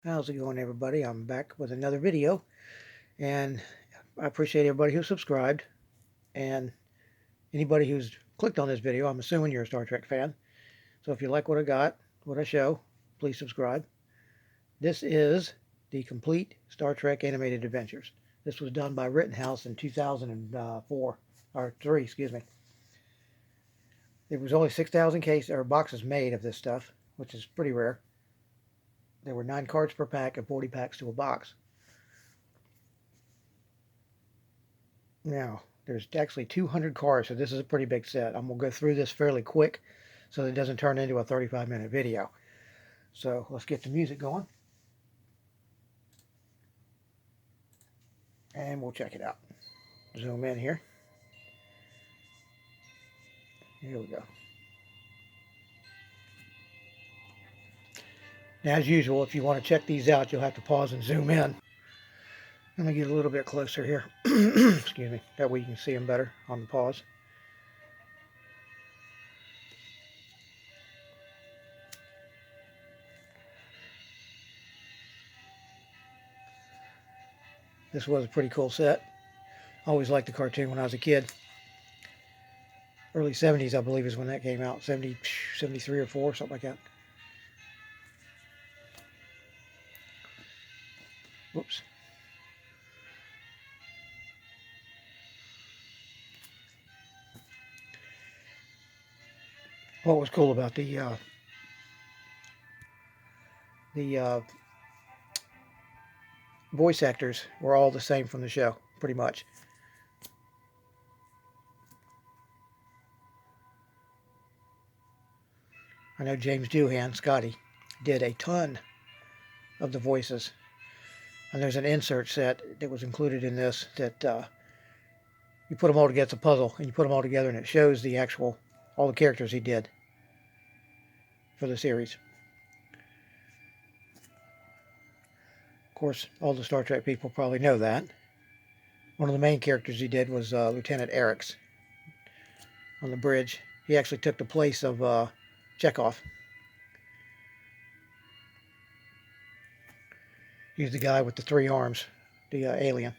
How's it going, everybody? I'm back with another video, and I appreciate everybody who subscribed, and anybody who's clicked on this video. I'm assuming you're a Star Trek fan. So if you like what I got, what I show, please subscribe. This is the complete Star Trek animated adventures. This was done by Rittenhouse in 2004, or 3, excuse me. There was only 6,000 boxes made of this stuff, which is pretty rare. There were 9 cards per pack and 40 packs to a box. Now, there's actually 200 cards, so this is a pretty big set. I'm going to go through this fairly quick so that it doesn't turn into a 35-minute video. So let's get the music going. And we'll check it out. Zoom in here. Here we go. Now, as usual, if you want to check these out, you'll have to pause and zoom in. Let me get a little bit closer here. Excuse me. That way you can see them better on the pause. This was a pretty cool set. I always liked the cartoon when I was a kid. Early 70s, I believe, is when that came out. 70, 73 or 4, something like that. Whoops. What was cool about the voice actors were all the same from the show, pretty much. I know James Doohan, Scotty, did a ton of the voices. And there's an insert set that was included in this that you put them all together. It's a puzzle, and you put them all together, and it shows all the characters he did for the series. Of course, all the Star Trek people probably know that. One of the main characters he did was Lieutenant Eric's on the bridge. He actually took the place of Chekhov. He's the guy with the 3 arms, the alien.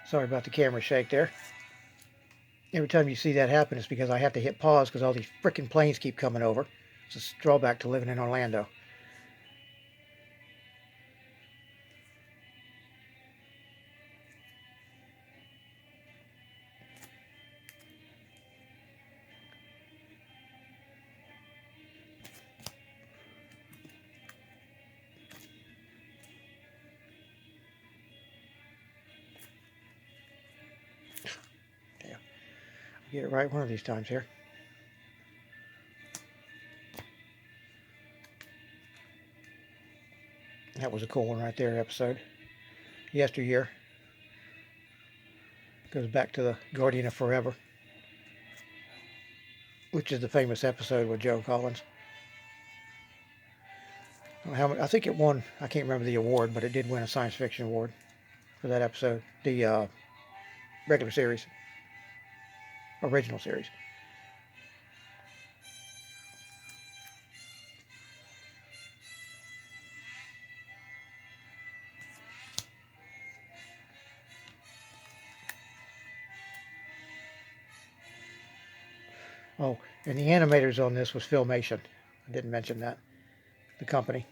Sorry about the camera shake there. Every time you see that happen, it's because I have to hit pause because all these freaking planes keep coming over. It's a drawback to living in Orlando. Damn. I'll get it right one of these times here. That was a cool one right there, episode. Yesteryear. Goes back to the Guardian of Forever, which is the famous episode with Joe Collins. I think it won, I can't remember the award, but it did win a science fiction award for that episode. The regular series. Original series. Oh, and the animators on this was Filmation. I didn't mention that. The company.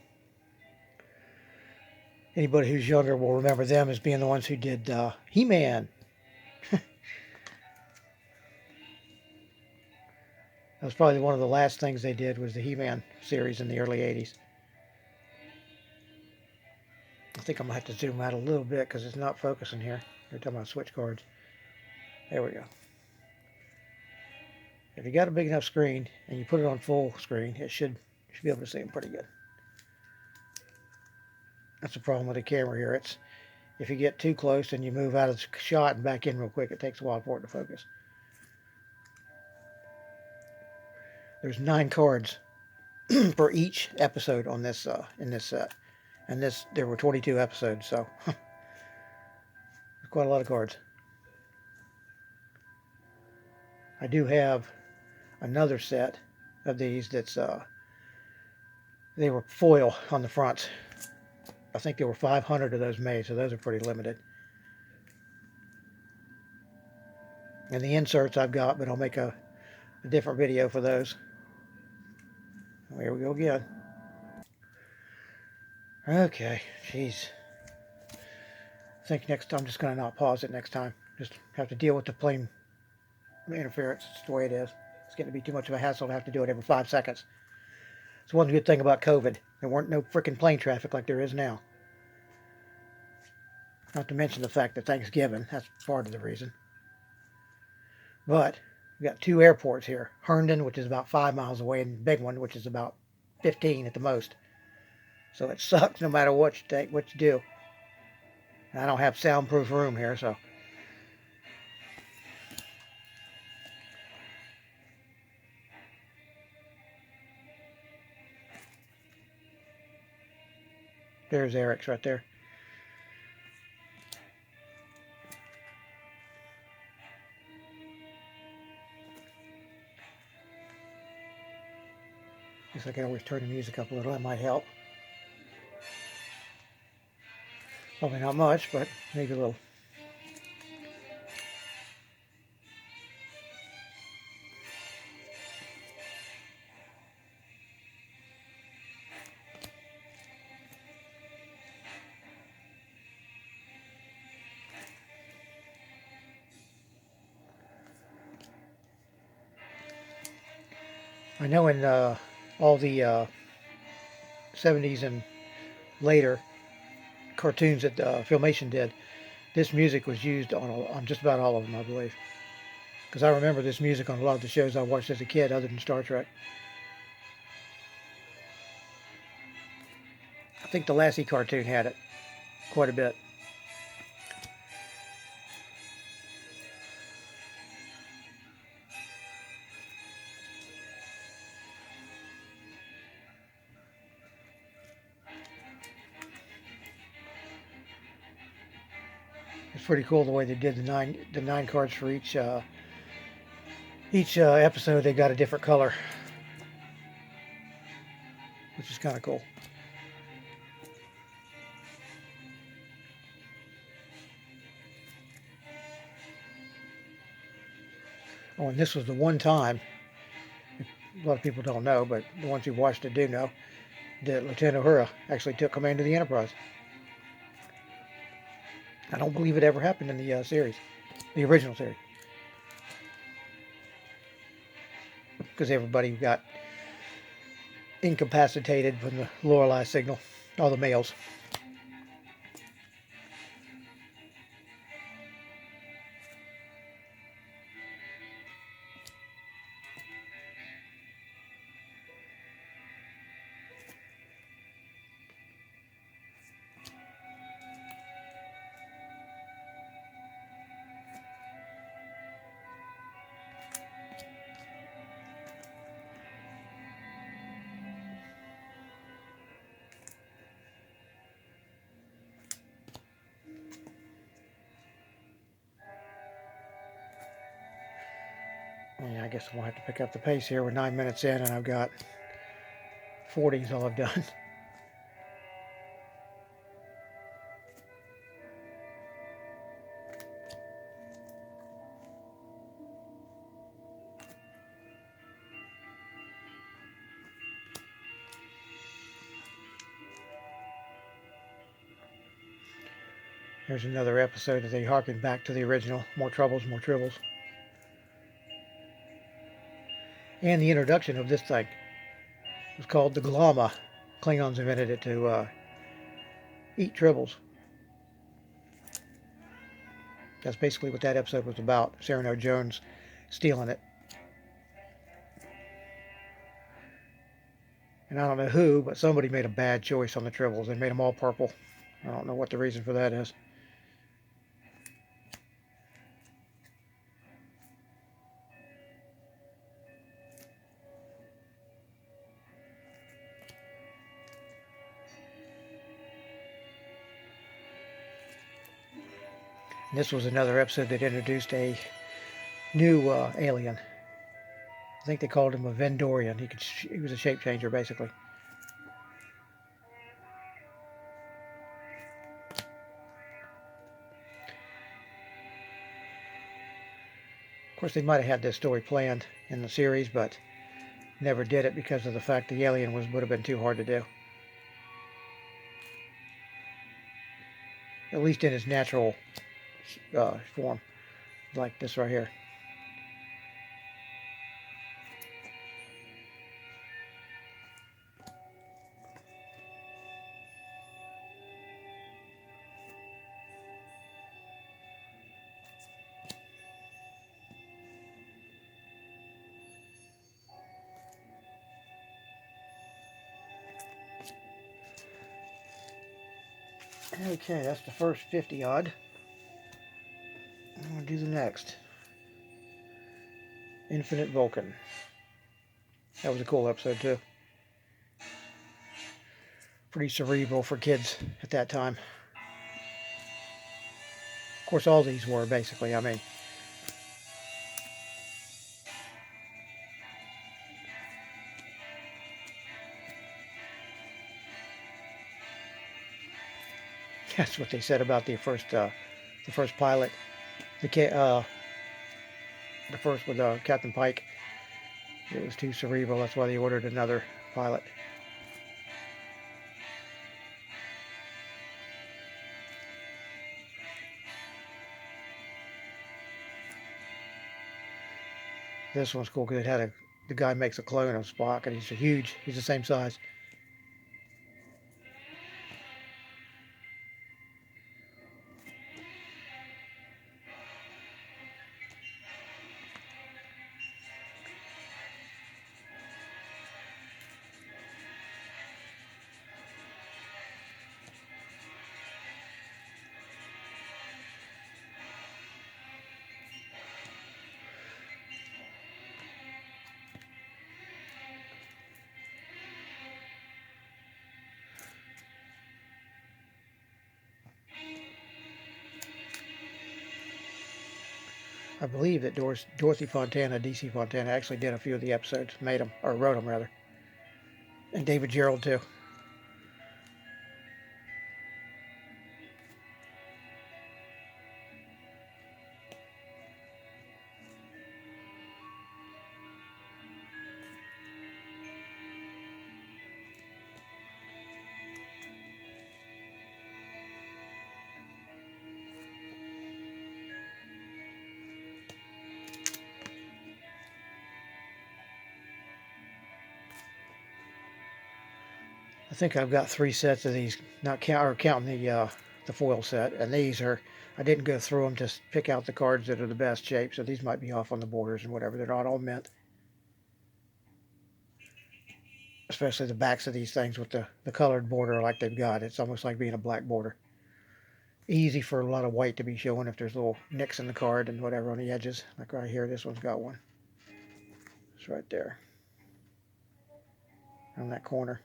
Anybody who's younger will remember them as being the ones who did He-Man. That was probably one of the last things they did was the He-Man series in the early 80s. I think I'm going to have to zoom out a little bit because it's not focusing here. They're talking about switch cards. There we go. If you got a big enough screen and you put it on full screen, you should be able to see them pretty good. That's the problem with the camera here. It's if you get too close and you move out of the shot and back in real quick, it takes a while for it to focus. There's 9 cards for each episode on this in this set, and there were 22 episodes, so quite a lot of cards. I do have another set of these that's they were foil on the fronts. I think there were 500 of those made, so those are pretty limited. And the inserts I've got, but I'll make a different video for those. Here we go again. Okay, jeez. I think next time I'm just going to not pause it next time. Just have to deal with the plane interference. It's the way it is. It's getting to be too much of a hassle to have to do it every 5 seconds. It's one good thing about COVID. There weren't no freaking plane traffic like there is now. Not to mention the fact that Thanksgiving, that's part of the reason. But we've got 2 airports here. Herndon, which is about 5 miles away, and the big one, which is about 15 at the most. So it sucks no matter what you do. And I don't have soundproof room here, so. There's Eric's right there. Guess I can always turn the music up a little. That might help. Probably not much, but maybe a little. I know in all the 70s and later cartoons that Filmation did, this music was used on just about all of them, I believe. Because I remember this music on a lot of the shows I watched as a kid, other than Star Trek. I think the Lassie cartoon had it quite a bit. It's pretty cool the way they did the nine cards for each episode. They got a different color, which is kind of cool. Oh, and this was the one time, a lot of people don't know, but the ones who watched it do know, that Lieutenant Uhura actually took command of the Enterprise. I don't believe it ever happened in the series, the original series. Because everybody got incapacitated from the Lorelei signal, all the males. Yeah, I guess we'll have to pick up the pace here. We're 9 minutes in, and I've got 40 is all I've done. Here's another episode that they harken back to the original. More Troubles, More Tribbles. And the introduction of this thing was called the Glama. Klingons invented it to eat tribbles. That's basically what that episode was about. Cyrano Jones stealing it. And I don't know who, but somebody made a bad choice on the tribbles. They made them all purple. I don't know what the reason for that is. And this was another episode that introduced a new alien. I think they called him a Vendorian. He was a shape changer, basically. Of course, they might have had this story planned in the series, but never did it because of the fact the alien would have been too hard to do. At least in its natural form, like this right here. Okay, that's the first 50 odd. I'm going to do the next. Infinite Vulcan. That was a cool episode too. Pretty cerebral for kids at that time. Of course, all these were basically, I mean. That's what they said about the first pilot. The first with Captain Pike. It was too cerebral. That's why they ordered another pilot. This one's cool because it had the guy makes a clone of Spock, and he's huge. He's the same size. I believe that Dorothy Fontana, DC Fontana, actually did a few of the episodes, made them, or wrote them rather. And David Gerrold too. I think I've got 3 sets of these, not counting the foil set. And these are, I didn't go through them to pick out the cards that are the best shape, so these might be off on the borders and whatever. They're not all mint. Especially the backs of these things with the colored border like they've got. It's almost like being a black border. Easy for a lot of white to be showing if there's little nicks in the card and whatever on the edges. Like right here, this one's got one. It's right there. On that corner.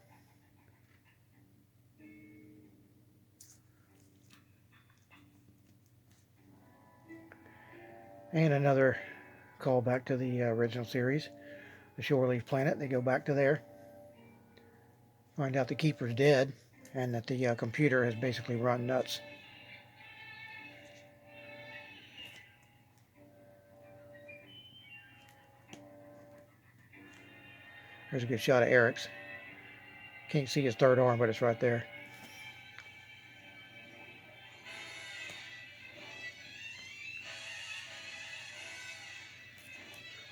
And another callback to the original series. The Shore Leave Planet. They go back to there. Find out the Keeper's dead. And that the computer has basically run nuts. There's a good shot of Eric's. Can't see his third arm, but it's right there.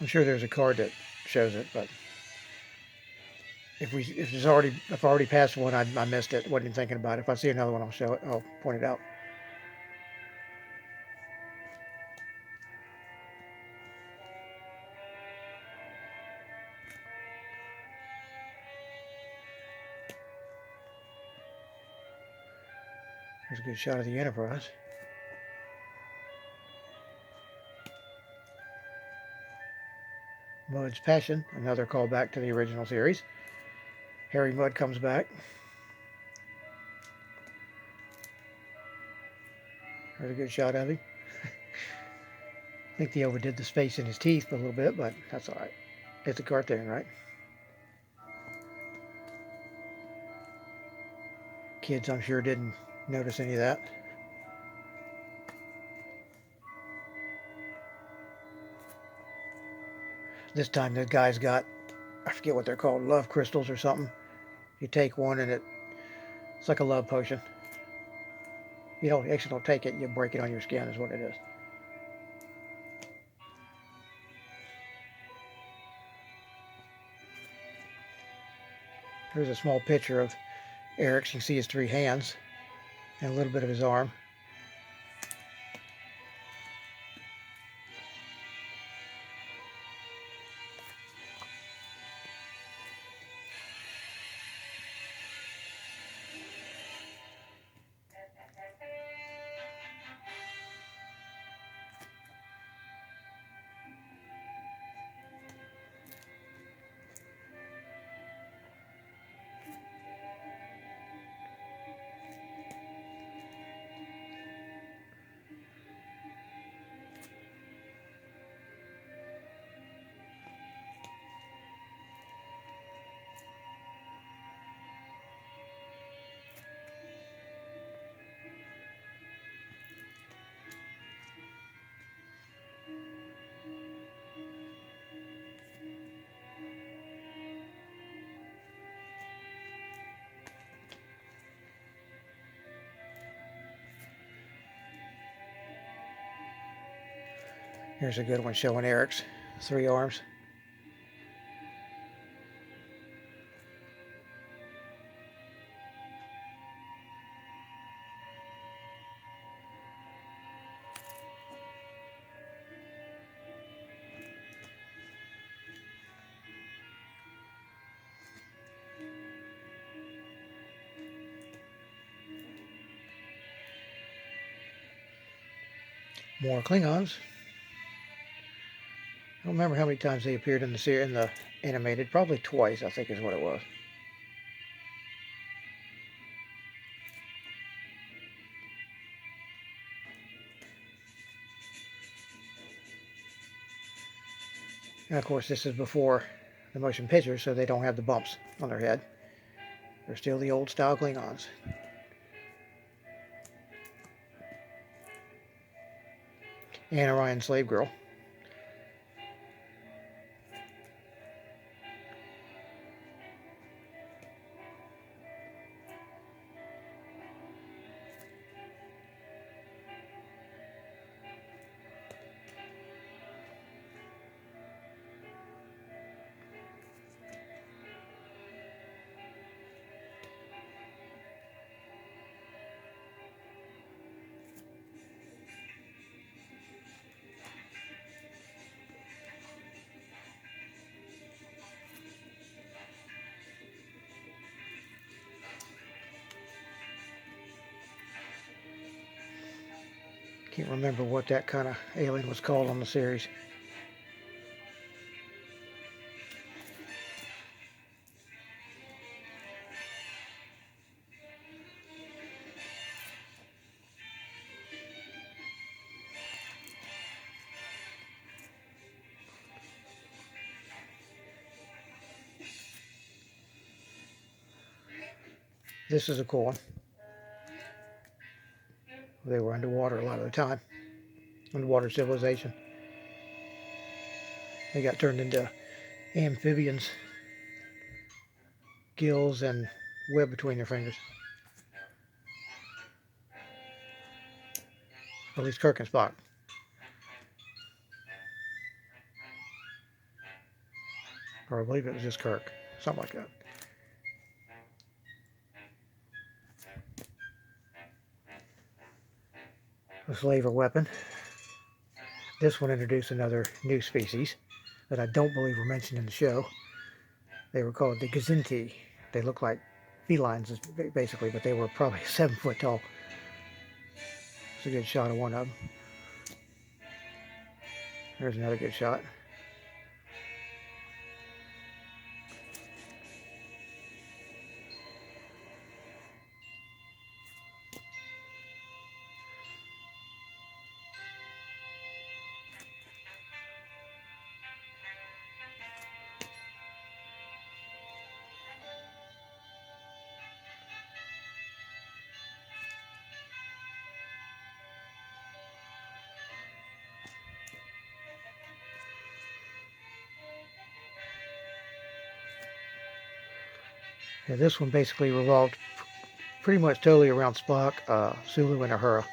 I'm sure there's a card that shows it, but if I've already passed one, I missed it. Wasn't even thinking about it. If I see another one, I'll show it. I'll point it out. There's a good shot of the Enterprise. Mudd's Passion, another callback to the original series. Harry Mudd comes back. There's a good shot of him. think they overdid the space in his teeth a little bit, but that's all right. It's a cartoon, right? Kids, I'm sure, didn't notice any of that. This time the guy's got, I forget what they're called, love crystals or something. You take one and it's like a love potion. You actually don't take it, you break it on your skin is what it is. Here's a small picture of Eric's. You can see his 3 hands and a little bit of his arm. Here's a good one showing Eric's 3 arms. More Klingons. I don't remember how many times they appeared in the animated. Probably twice, I think is what it was. And of course, this is before the motion pictures, so they don't have the bumps on their head. They're still the old style Klingons. And Orion Slave Girl. Can't remember what that kind of alien was called on the series. This is a cool one. They were underwater a lot of the time. Underwater civilization. They got turned into amphibians. Gills and web between their fingers. At least Kirk and Spock. Or I believe it was just Kirk. Something like that. A slaver weapon. This one introduced another new species that I don't believe were mentioned in the show. They were called the Gazinti. They look like felines, basically, but they were probably 7 foot tall. It's a good shot of one of them. There's another good shot. Yeah, this one basically revolved pretty much totally around Spock, Sulu, and Uhura.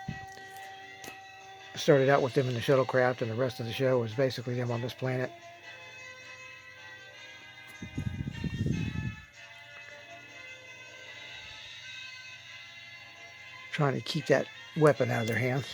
Started out with them in the shuttlecraft, and the rest of the show was basically them on this planet. Trying to keep that weapon out of their hands.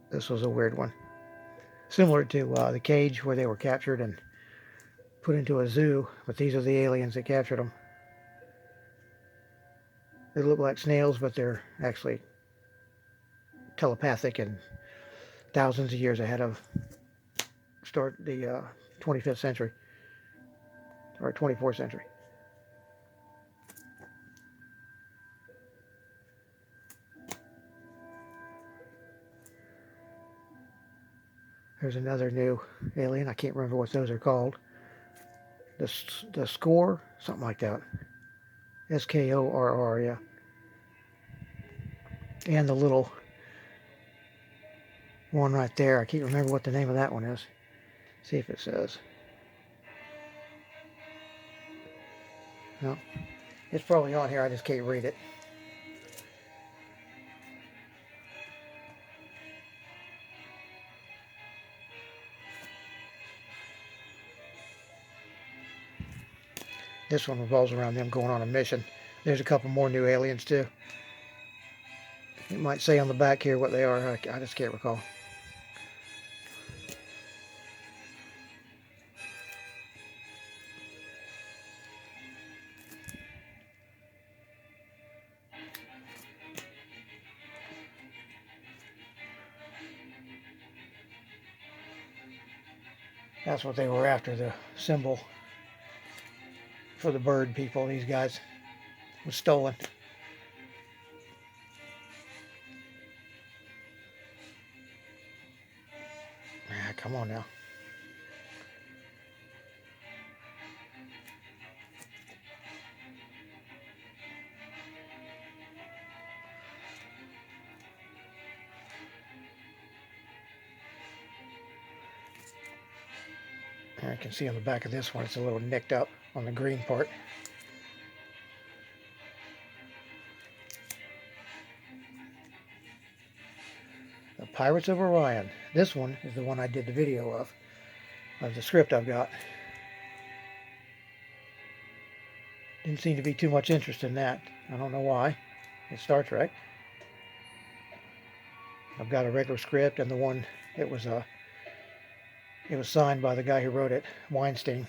This was a weird one. Similar to the cage where they were captured and put into a zoo, but these are the aliens that captured them. They look like snails, but they're actually telepathic and thousands of years ahead of the 25th century or 24th century. There's another new alien. I can't remember what those are called. The Score, something like that. Skorr, yeah. And the little one right there. I can't remember what the name of that one is. See if it says. No, it's probably on here. I just can't read it. This one revolves around them going on a mission. There's a couple more new aliens too. It might say on the back here what they are. I just can't recall. That's what they were after, the symbol for the bird people. These guys was stolen. Ah, come on now. And I can see on the back of this one, it's a little nicked up on the green part. The Pirates of Orion. This one is the one I did the video of the script I've got. Didn't seem to be too much interest in that. I don't know why. It's Star Trek. I've got a regular script and the one it was signed by the guy who wrote it, Weinstein.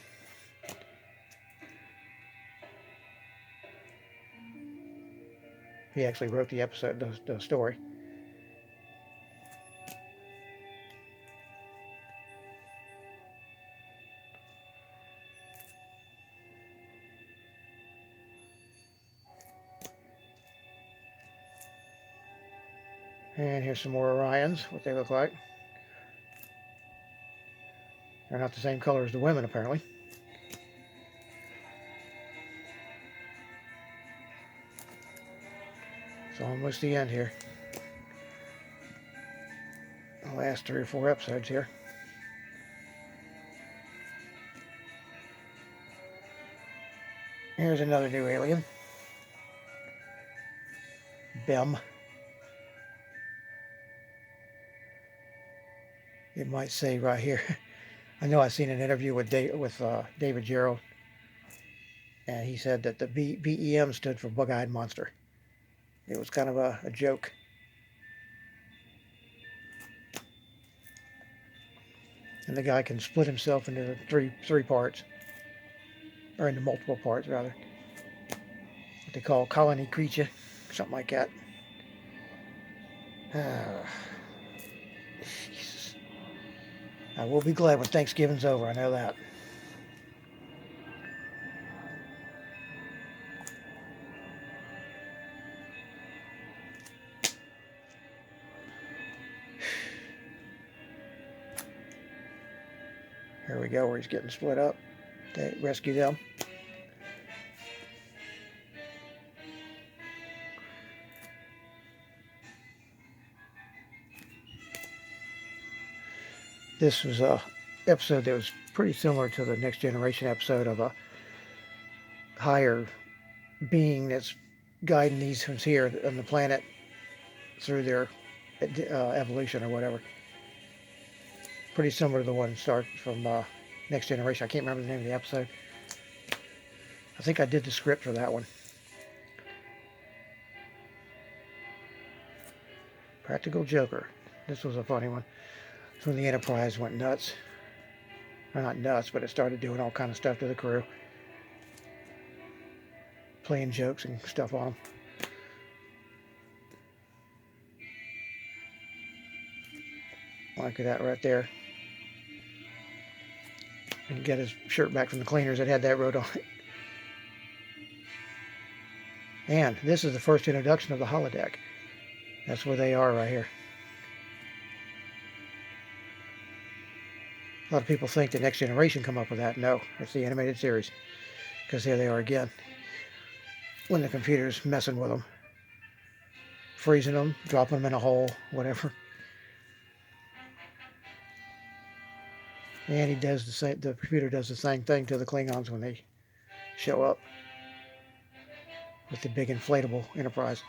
He actually wrote the episode, the story. And here's some more Orions, what they look like. They're not the same color as the women, apparently. It's almost the end here. The last 3 or 4 episodes here. Here's another new alien. Bem. It might say right here. I know I've seen an interview with David Gerrold, and he said that the BEM stood for Bug-Eyed Monster. It was kind of a joke. And the guy can split himself into three parts, or into multiple parts rather. What they call colony creature, something like that. Jesus. I will be glad when Thanksgiving's over, I know that. Here we go, where he's getting split up. They rescue them. This was a episode that was pretty similar to the Next Generation episode of a higher being that's guiding these ones here on the planet through their evolution or whatever. Pretty similar to the one from Next Generation. I can't remember the name of the episode. I think I did the script for that one. Practical Joker. This was a funny one. It's when the Enterprise went nuts. Well, not nuts, but it started doing all kind of stuff to the crew. Playing jokes and stuff on them. Like that right there. And get his shirt back from the cleaners that had that wrote on it. And this is the first introduction of the holodeck. That's where they are right here. A lot of people think the Next Generation come up with that. No, it's the animated series. Because here they are again. When the computer's messing with them. Freezing them, dropping them in a hole, whatever. And he does the computer does the same thing to the Klingons when they show up. With the big inflatable Enterprise.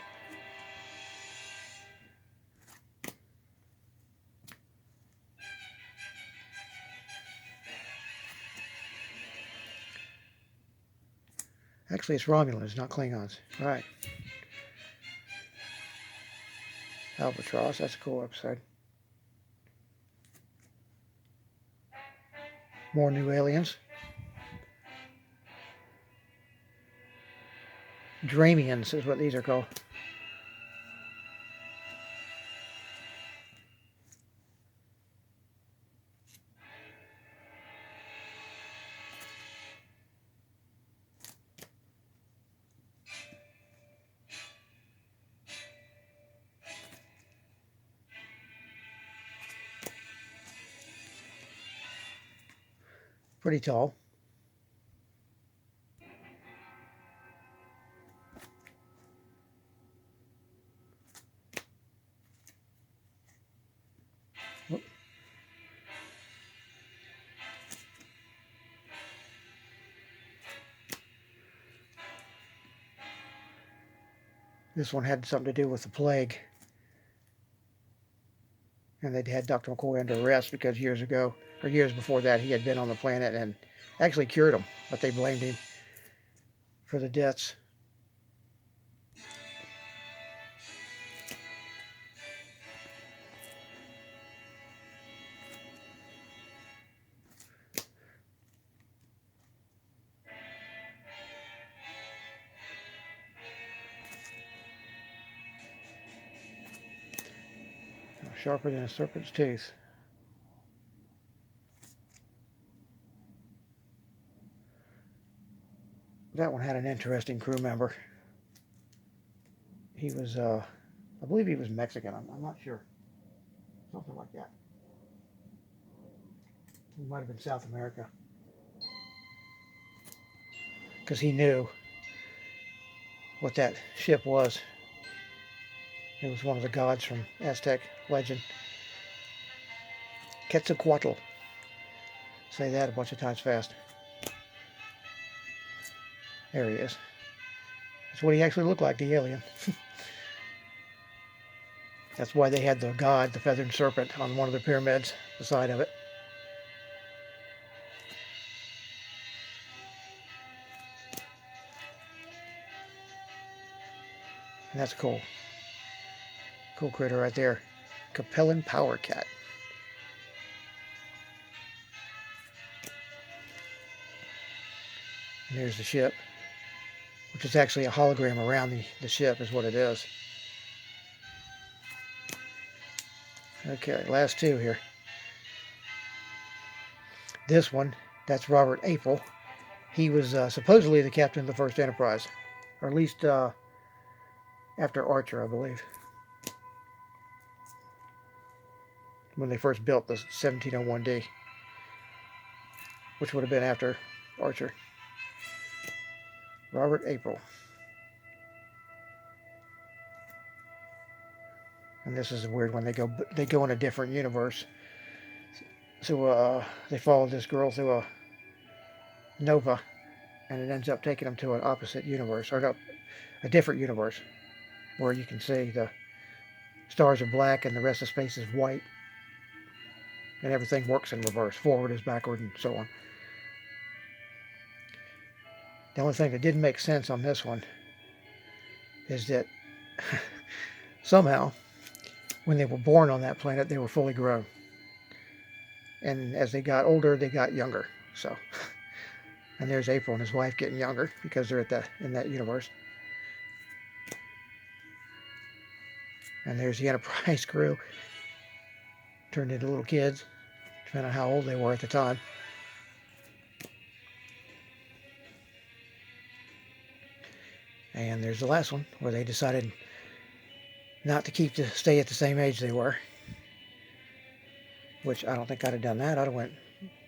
Actually, it's Romulans, not Klingons. Right. Albatross, that's a cool episode. More new aliens. Dramians is what these are called. Pretty tall. Whoop. This one had something to do with the plague. And they'd had Dr. McCoy under arrest because years ago, or years before that, he had been on the planet and actually cured them. But they blamed him for the deaths. Sharper than a serpent's tooth. That one had an interesting crew member. He was, I believe he was Mexican. I'm not sure. Something like that. He might have been South America. Because he knew what that ship was. It was one of the gods from Aztec legend. Quetzalcoatl. Say that a bunch of times fast. There he is. That's what he actually looked like, the alien. That's why they had the god, the feathered serpent, on one of the pyramids, the side of it. And that's cool. Cool critter right there. Capellan Power Cat. And here's the ship, which is actually a hologram around the ship is what it is. Okay, last two here. This one, that's Robert April. He was supposedly the captain of the first Enterprise, or at least after Archer, I believe. When they first built the 1701D. which would have been after Archer. Robert April. And this is a weird one. They go in a different universe. So they follow this girl through a nova, and it ends up taking them to an opposite universe, or no, a different universe, where you can see the stars are black and the rest of space is white, and everything works in reverse. Forward is backward, and so on. The only thing that didn't make sense on this one is that somehow, when they were born on that planet, they were fully grown. And as they got older, they got younger. So, and there's April and his wife getting younger because they're in that universe. And there's the Enterprise crew, turned into little kids, depending on how old they were at the time. And there's the last one, where they decided not to stay at the same age they were. Which I don't think I'd have done that. I'd have went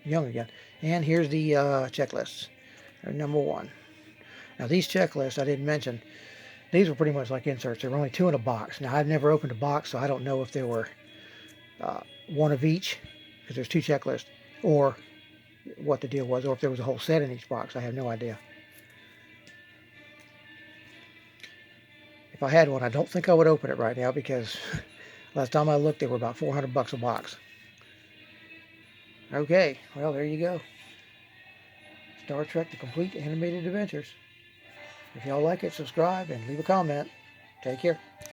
young again. And here's the checklists. Number 1. Now these checklists, I didn't mention, these were pretty much like inserts. There were only 2 in a box. Now I've never opened a box, so I don't know if there were one of each, because there's 2 checklists, or what the deal was, or if there was a whole set in each box. I have no idea. If I had one, I don't think I would open it right now, because last time I looked, they were about $400 a box. Okay, well, there you go. Star Trek: The Complete Animated Adventures. If y'all like it, subscribe and leave a comment. Take care.